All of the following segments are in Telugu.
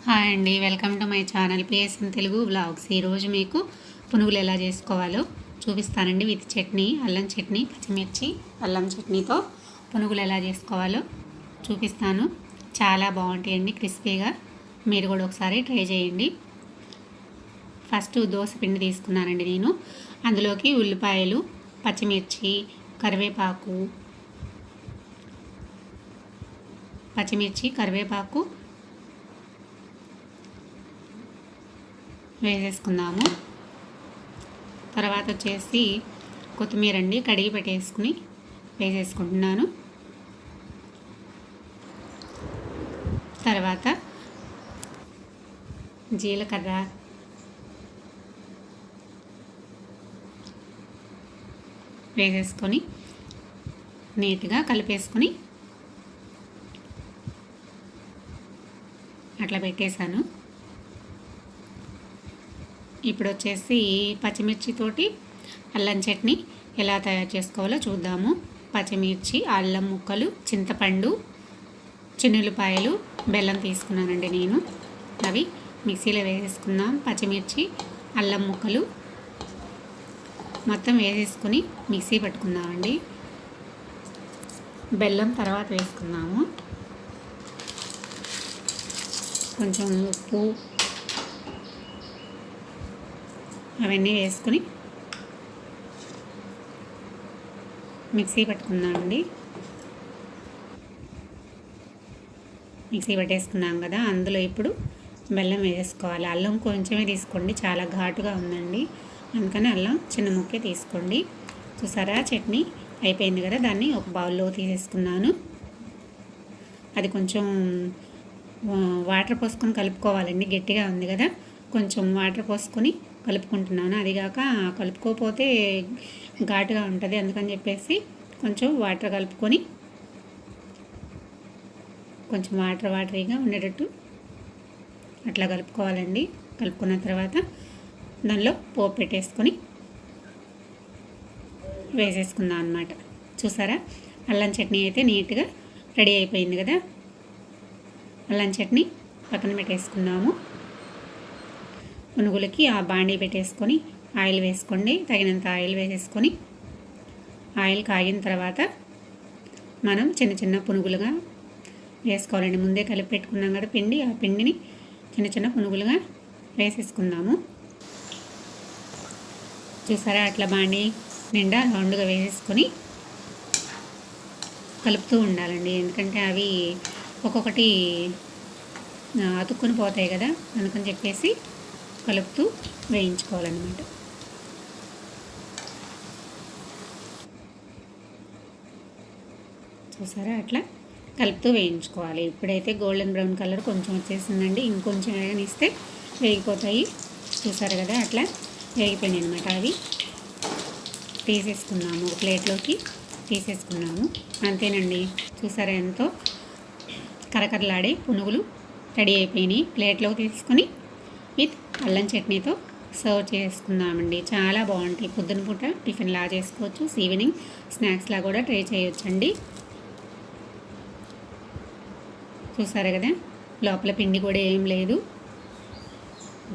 హాయ్ అండి, welcome to my channel PSN Telugu vlogs. ఈరోజు మీకు పునుగులు ఎలా చేసుకోవాలో చూపిస్తానండి. విత్ చట్నీ, అల్లం చట్నీ, పచ్చిమిర్చి అల్లం చట్నీతో పునుగులు ఎలా చేసుకోవాలో చూపిస్తాను. చాలా బాగుంటాయండి, క్రిస్పీగా. మీరు కూడా ఒకసారి ట్రై చేయండి. ఫస్ట్ దోశ పిండి తీసుకున్నానండి నేను. అందులోకి ఉల్లిపాయలు, పచ్చిమిర్చి, కరివేపాకు వేసేసుకుందాము. తర్వాత వచ్చేసి కొత్తిమీర అండి, కడిగి పెట్టేసుకుని వేసేసుకుంటున్నాను. తర్వాత జీలకర్ర, వేసేసుకొని నీట్గా కలిపేసుకొని అట్లా పెట్టేశాను. ఇప్పుడు వచ్చేసి పచ్చిమిర్చితోటి అల్లం చట్నీ ఎలా తయారు చేసుకోవాలో చూద్దాము. పచ్చిమిర్చి, అల్లం ముక్కలు, చింతపండు, చిన్నులపాయలు, బెల్లం తీసుకున్నానండి నేను. అవి మిక్సీలో వేసేసుకుందాం. పచ్చిమిర్చి, అల్లం ముక్కలు మొత్తం వేసేసుకొని మిక్సీ పెట్టుకుందామండి. బెల్లం తర్వాత వేసుకుందాము. కొంచెం ఉప్పు అవన్నీ వేసుకొని మిక్సీ పట్టుకుందామండి. మిక్సీ పట్టేసుకున్నాం కదా, అందులో ఇప్పుడు బెల్లం వేసుకోవాలి. అల్లం కొంచెమే తీసుకోండి, చాలా ఘాటుగా ఉందండి, అందుకని అల్లం చిన్న ముక్కే తీసుకోండి. చూసారా, చట్నీ అయిపోయింది కదా, దాన్ని ఒక బౌల్లో తీసేసుకున్నాను. అది కొంచెం వాటర్ పోసుకొని కలుపుకోవాలండి, గట్టిగా ఉంది కదా, కొంచెం వాటర్ పోసుకొని కలుపుకుంటున్నాను. అదిగాక కలుపుకోకపోతే ఘాటుగా ఉంటుంది, అందుకని చెప్పేసి కొంచెం వాటర్ కలుపుకొని కొంచెం వాటరీగా ఉండేటట్టు అట్లా కలుపుకోవాలండి. కలుపుకున్న తర్వాత దానిలో పోపు పెట్టేసుకొని వేసేసుకుందాం అన్నమాట. చూసారా, అల్లం చట్నీ అయితే నీట్గా రెడీ అయిపోయింది కదా. అల్లం చట్నీ పక్కన పెట్టేసుకుందాము. పునుగులకి ఆ బాండీ పెట్టేసుకొని ఆయిల్ వేసుకోండి, తగినంత ఆయిల్ వేసేసుకొని ఆయిల్ కాగిన తర్వాత మనం చిన్న చిన్న పునుగులుగా వేసుకోవాలండి. ముందే కలిపి పెట్టుకున్నాం కదా పిండి, ఆ పిండిని చిన్న చిన్న పునుగులుగా వేసేసుకుందాము. చూసారా, అట్లా బాండీ నిండా రౌండ్గా వేసేసుకొని కలుపుతూ ఉండాలండి, ఎందుకంటే అవి ఒక్కొక్కటి అతుక్కుని పోతాయి కదా, అందుకని చెప్పేసి కలుపుతూ వేయించుకోవాలన్నమాట. చూసారా, అట్లా కలుపుతూ వేయించుకోవాలి. ఇప్పుడైతే గోల్డెన్ బ్రౌన్ కలర్ కొంచెం వచ్చేసిందండి, ఇంకొంచెం వేగనిస్తే వేగిపోతాయి. చూసారు కదా, అట్లా వేగిపోయినాయి అనమాట. అవి తీసేసుకున్నాము, ఒక ప్లేట్లోకి తీసేసుకున్నాము. అంతేనండి, చూసారా, ఎంతో కరకరలాడే పునుగులు రెడీ అయిపోయినాయి. ప్లేట్లోకి తీసుకొని విత్ అల్లం చట్నీతో సర్వ్ చేసుకుందామండి. చాలా బాగుంటాయి. పొద్దున పూట టిఫిన్లా చేసుకోవచ్చు, ఈవినింగ్ స్నాక్స్లా కూడా ట్రై చేయొచ్చండి. చూసారు కదా, లోపల పిండి కూడా ఏం లేదు,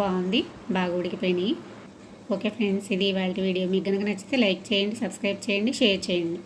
బాగుంది, బాగా ఉడికిపోయినాయి. ఓకే ఫ్రెండ్స్, ఇది ఇవాళ వీడియో. మీకు కనుక నచ్చితే లైక్ చేయండి, సబ్స్క్రైబ్ చేయండి, షేర్ చేయండి.